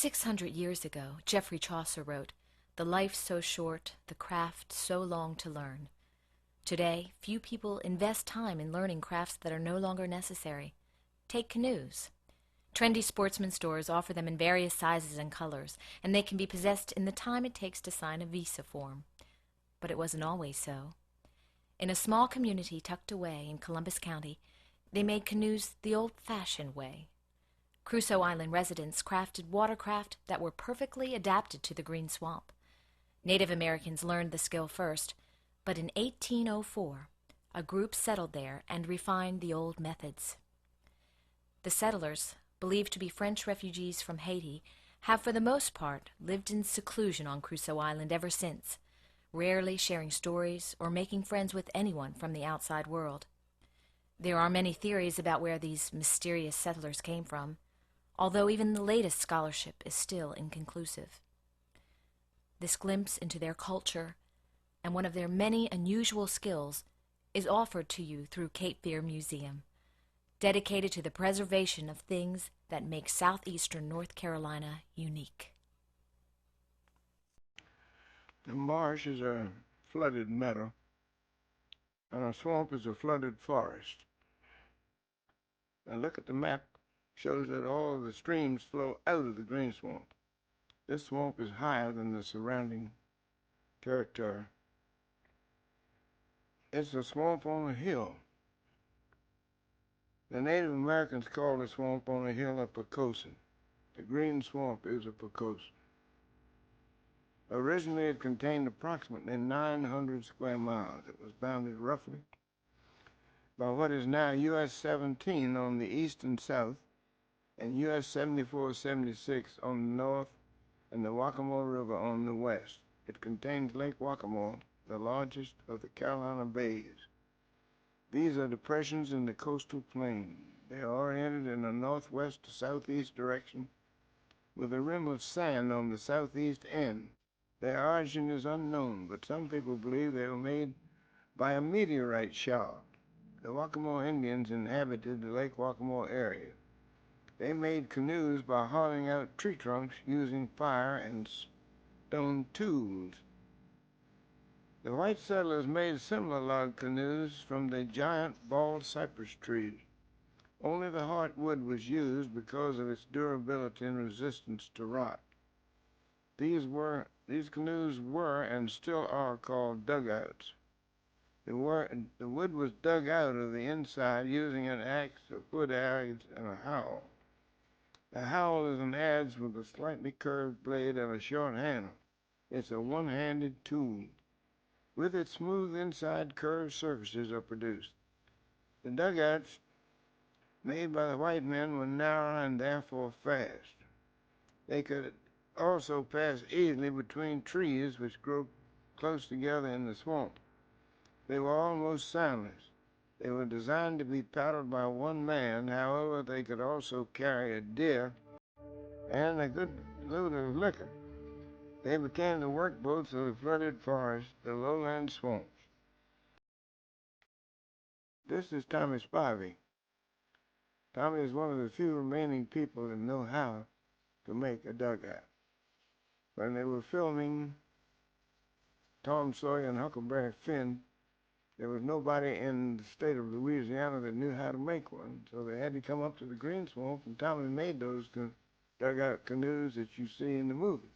600 years ago, Geoffrey Chaucer wrote, "The life so short, the craft so long to learn." Today, few people invest time in learning crafts that are no longer necessary. Take canoes. Trendy sportsman stores offer them in various sizes and colors, and they can be possessed in the time it takes to sign a visa form. But it wasn't always so. In a small community tucked away in Columbus County, they made canoes the old-fashioned way. Crusoe Island residents crafted watercraft that were perfectly adapted to the green swamp. Native Americans learned the skill first, but in 1804, a group settled there and refined the old methods. The settlers, believed to be French refugees from Haiti, have for the most part lived in seclusion on Crusoe Island ever since, rarely sharing stories or making friends with anyone from the outside world. There are many theories about where these mysterious settlers came from, although even the latest scholarship is still inconclusive. This glimpse into their culture and one of their many unusual skills is offered to you through Cape Fear Museum, dedicated to the preservation of things that make southeastern North Carolina unique. The marsh is a flooded meadow, and a swamp is a flooded forest. Now look at the map, shows that all of the streams flow out of the green swamp. This swamp is higher than the surrounding territory. It's a swamp on a hill. The Native Americans call the swamp on a hill a Pocosin. The green swamp is a Pocosin. Originally, it contained approximately 900 square miles. It was bounded roughly by what is now US 17 on the east and south, and US 74-76 on the north, and the Waccamaw River on the west. It contains Lake Waccamaw, the largest of the Carolina bays. These are depressions in the coastal plain. They are oriented in a northwest to southeast direction, with a rim of sand on the southeast end. Their origin is unknown, but some people believe they were made by a meteorite shower. The Waccamaw Indians inhabited the Lake Waccamaw area. They made canoes by hauling out tree trunks using fire and stone tools. The white settlers made similar log canoes from the giant bald cypress trees. Only the heartwood was used because of its durability and resistance to rot. These canoes were and still are called dugouts. The wood was dug out of the inside using an axe, a wood adze, and a howl. The howl is an adze with a slightly curved blade and a short handle. It's a one-handed tool. With its smooth inside, curved surfaces are produced. The dugouts made by the white men were narrow and therefore fast. They could also pass easily between trees which grow close together in the swamp. They were almost soundless. They were designed to be paddled by one man. However, they could also carry a deer and a good load of liquor. They became the workboats of the flooded forest, the lowland swamps. This is Tommy Spivey. Tommy is one of the few remaining people that know how to make a dugout. When they were filming Tom Sawyer and Huckleberry Finn, there was nobody in the state of Louisiana that knew how to make one, so they had to come up to the green swamp, and Tommy made those dugout canoes that you see in the movie.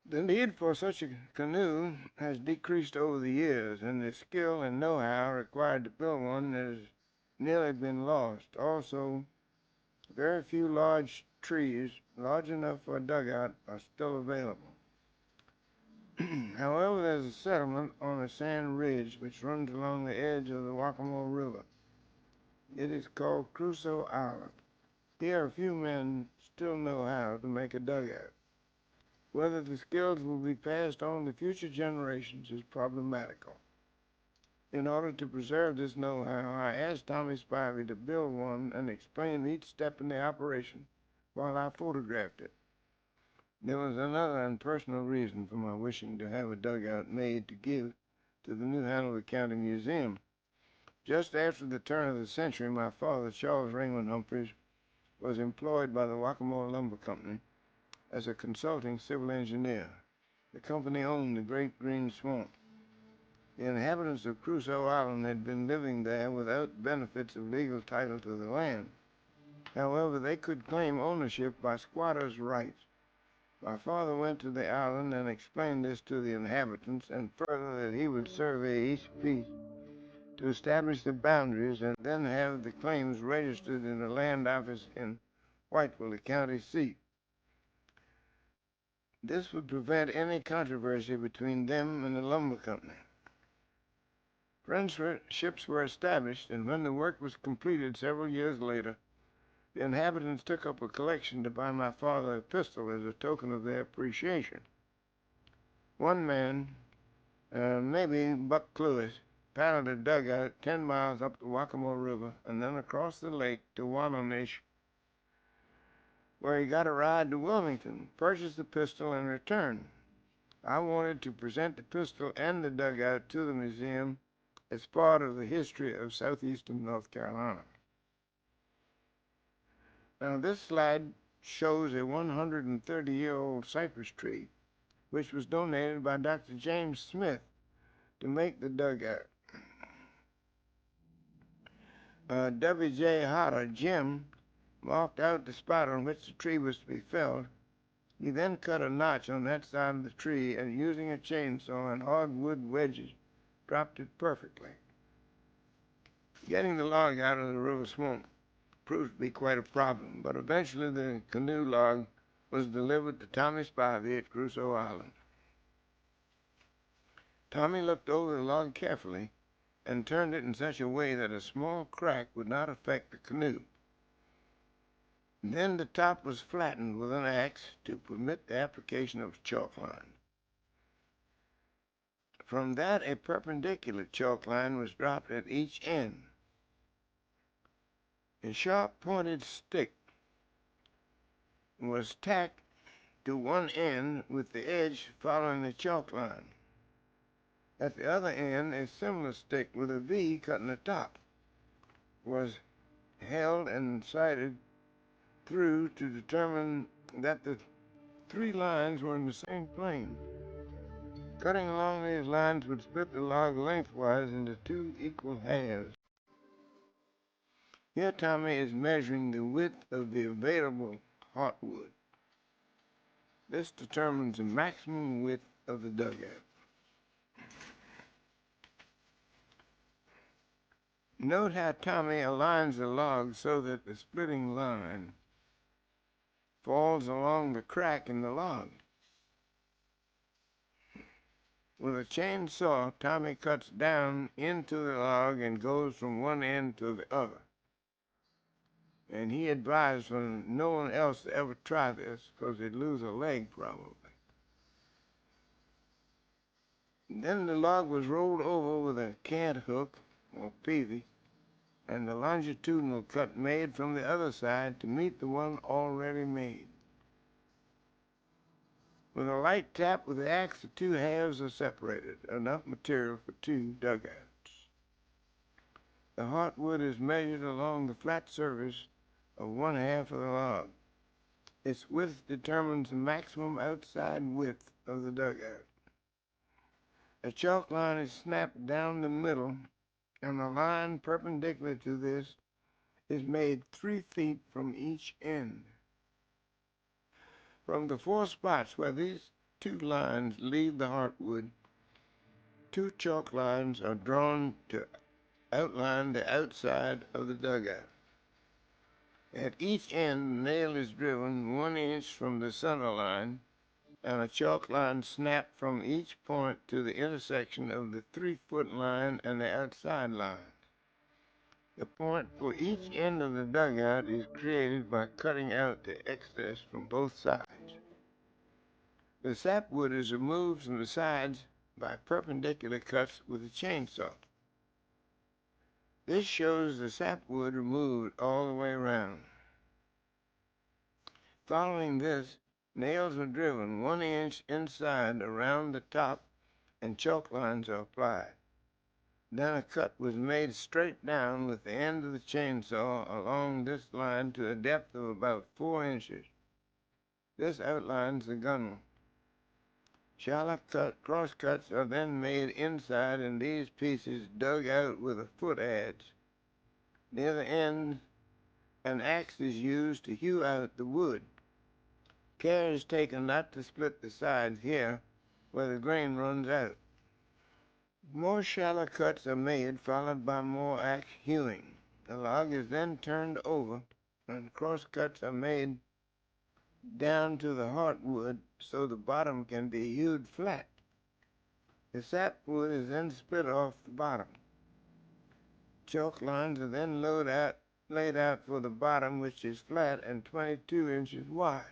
The need for such a canoe has decreased over the years, and the skill and know-how required to build one has nearly been lost. Also, very few large trees large enough for a dugout are still available. However, there's a settlement on a sand ridge which runs along the edge of the Waccamaw River. It is called Crusoe Island. Here, a few men still know how to make a dugout. Whether the skills will be passed on to future generations is problematical. In order to preserve this know-how, I asked Tommy Spivey to build one and explain each step in the operation while I photographed it. There was another and personal reason for my wishing to have a dugout made to give to the New Hanover County Museum. Just after the turn of the century, my father, Charles Raymond Humphreys, was employed by the Waccamaw Lumber Company as a consulting civil engineer. The company owned the Great Green Swamp. The inhabitants of Crusoe Island had been living there without benefits of legal title to the land. However, they could claim ownership by squatters' rights. My father went to the island and explained this to the inhabitants, and further that he would survey each piece to establish the boundaries and then have the claims registered in the land office in Whiteville, the county seat. This would prevent any controversy between them and the lumber company. Friendships were established, and when the work was completed several years later, the inhabitants took up a collection to buy my father a pistol as a token of their appreciation. One man, maybe Buck Lewis, paddled a dugout 10 miles up the Waccamaw River and then across the lake to Wallonish, where he got a ride to Wilmington, purchased the pistol, and returned. I wanted to present the pistol and the dugout to the museum as part of the history of southeastern North Carolina. Now this slide shows a 130-year-old cypress tree, which was donated by Dr. James Smith to make the dugout. W.J. Hodder, Jim, marked out the spot on which the tree was to be felled. He then cut a notch on that side of the tree and, using a chainsaw and hardwood wedges, dropped it perfectly. Getting the log out of the river swamp proved to be quite a problem, but eventually the canoe log was delivered to Tommy Spivey at Crusoe Island. Tommy looked over the log carefully and turned it in such a way that a small crack would not affect the canoe. Then the top was flattened with an axe to permit the application of chalk line. From that, a perpendicular chalk line was dropped at each end. A sharp-pointed stick was tacked to one end with the edge following the chalk line. At the other end, a similar stick with a V cut in the top was held and sighted through to determine that the three lines were in the same plane. Cutting along these lines would split the log lengthwise into two equal halves. Here Tommy is measuring the width of the available heartwood. This determines the maximum width of the dugout. Note how Tommy aligns the log so that the splitting line falls along the crack in the log. With a chainsaw, Tommy cuts down into the log and goes from one end to the other. And he advised for no one else to ever try this, because they'd lose a leg probably. Then the log was rolled over with a cant hook or peavy, and the longitudinal cut made from the other side to meet the one already made. With a light tap with the axe, the two halves are separated, enough material for two dugouts. The heartwood is measured along the flat surface of one half of the log. Its width determines the maximum outside width of the dugout. A chalk line is snapped down the middle, and the line perpendicular to this is made 3 feet from each end. From the 4 spots where these two lines leave the heartwood, 2 chalk lines are drawn to outline the outside of the dugout. At each end, the nail is driven 1 inch from the center line, and a chalk line snapped from each point to the intersection of the 3-foot line and the outside line. The point for each end of the dugout is created by cutting out the excess from both sides. The sapwood is removed from the sides by perpendicular cuts with a chainsaw. This shows the sapwood removed all the way around. Following this, nails are driven 1 inch inside around the top and chalk lines are applied. Then a cut was made straight down with the end of the chainsaw along this line to a depth of about 4 inches. This outlines the gunwale. Shallow cross cuts are then made inside, and these pieces dug out with a foot adze. Near the ends, an axe is used to hew out the wood. Care is taken not to split the sides here, where the grain runs out. More shallow cuts are made, followed by more axe hewing. The log is then turned over, and cross cuts are made down to the heartwood so the bottom can be hewed flat. The sapwood is then split off the bottom. Chalk lines are then laid out for the bottom, which is flat and 22 inches wide.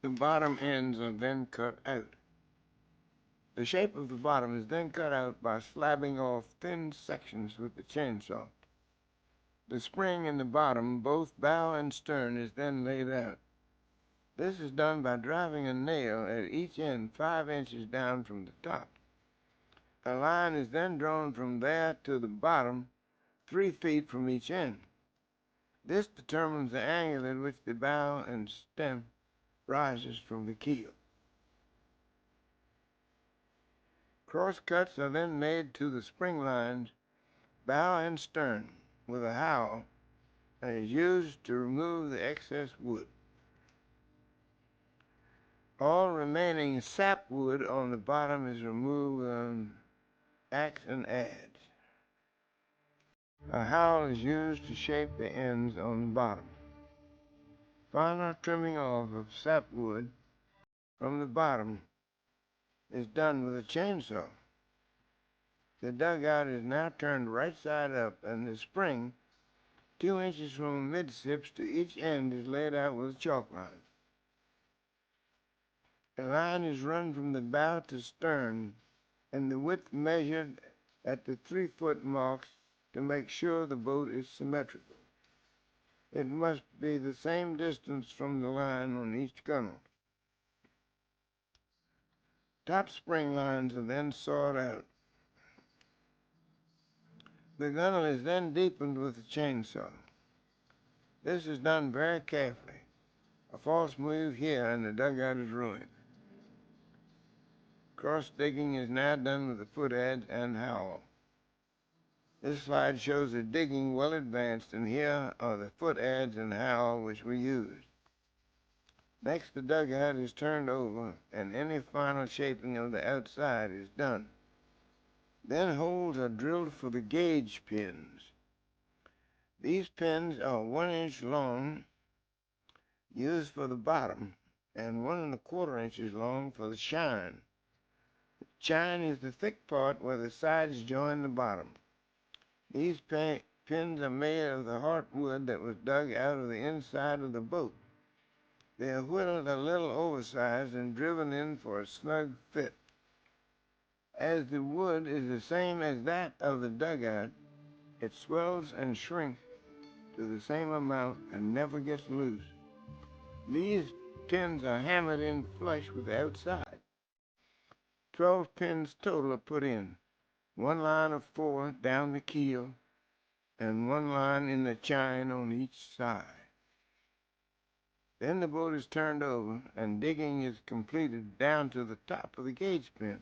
The bottom ends are then cut out. The shape of the bottom is then cut out by slabbing off thin sections with the chainsaw. The spring in the bottom, both bow and stern, is then laid out. This is done by driving a nail at each end 5 inches down from the top. A line is then drawn from there to the bottom 3 feet from each end. This determines the angle at which the bow and stem rises from the keel. Cross cuts are then made to the spring lines, bow and stern, with a howl, and is used to remove the excess wood. All remaining sapwood on the bottom is removed with an axe and adze. A howl is used to shape the ends on the bottom. Final trimming off of sapwood from the bottom is done with a chainsaw. The dugout is now turned right side up, and the spring, 2 inches from midsips to each end, is laid out with a chalk line. A line is run from the bow to stern, and the width measured at the 3-foot marks to make sure the boat is symmetrical. It must be the same distance from the line on each gunwale. Top spring lines are then sawed out. The gunwale is then deepened with a chainsaw. This is done very carefully. A false move here and the dugout is ruined. Cross digging is now done with the foot adze and howl. This slide shows the digging well advanced, and here are the foot adze and howl which we used. Next, the dugout is turned over, and any final shaping of the outside is done. Then holes are drilled for the gauge pins. These pins are 1 inch long, used for the bottom, and 1 1/4 inches long for the chine. The chine is the thick part where the sides join the bottom. These pins are made of the heartwood that was dug out of the inside of the boat. They are whittled a little oversized and driven in for a snug fit. As the wood is the same as that of the dugout, it swells and shrinks to the same amount and never gets loose. These pins are hammered in flush with the outside. 12 pins total are put in, 1 line of 4 down the keel, and 1 line in the chine on each side. Then the boat is turned over, and digging is completed down to the top of the gauge pin.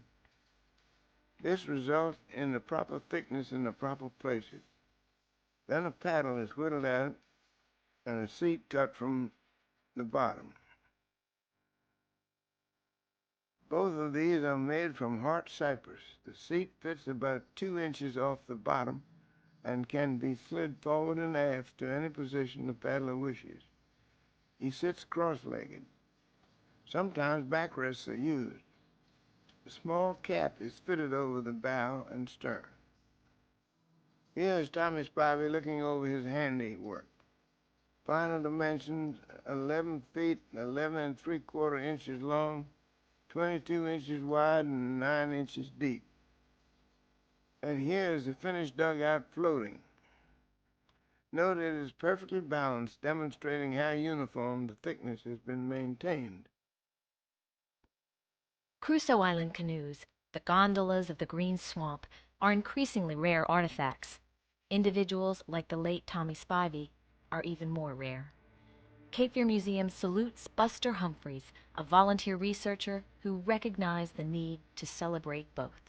This results in the proper thickness in the proper places. Then a paddle is whittled out and a seat cut from the bottom. Both of these are made from heart cypress. The seat fits about 2 inches off the bottom and can be slid forward and aft to any position the paddler wishes. He sits cross-legged. Sometimes backrests are used. A small cap is fitted over the bow and stern. Here is Tommy Spivey looking over his handiwork. Final dimensions: 11 feet, 11 3/4 inches long, 22 inches wide, and 9 inches deep. And here is the finished dugout floating. Note it is perfectly balanced, demonstrating how uniform the thickness has been maintained. Crusoe Island canoes, the gondolas of the green swamp, are increasingly rare artifacts. Individuals like the late Tommy Spivey are even more rare. Cape Fear Museum salutes Buster Humphreys, a volunteer researcher who recognized the need to celebrate both.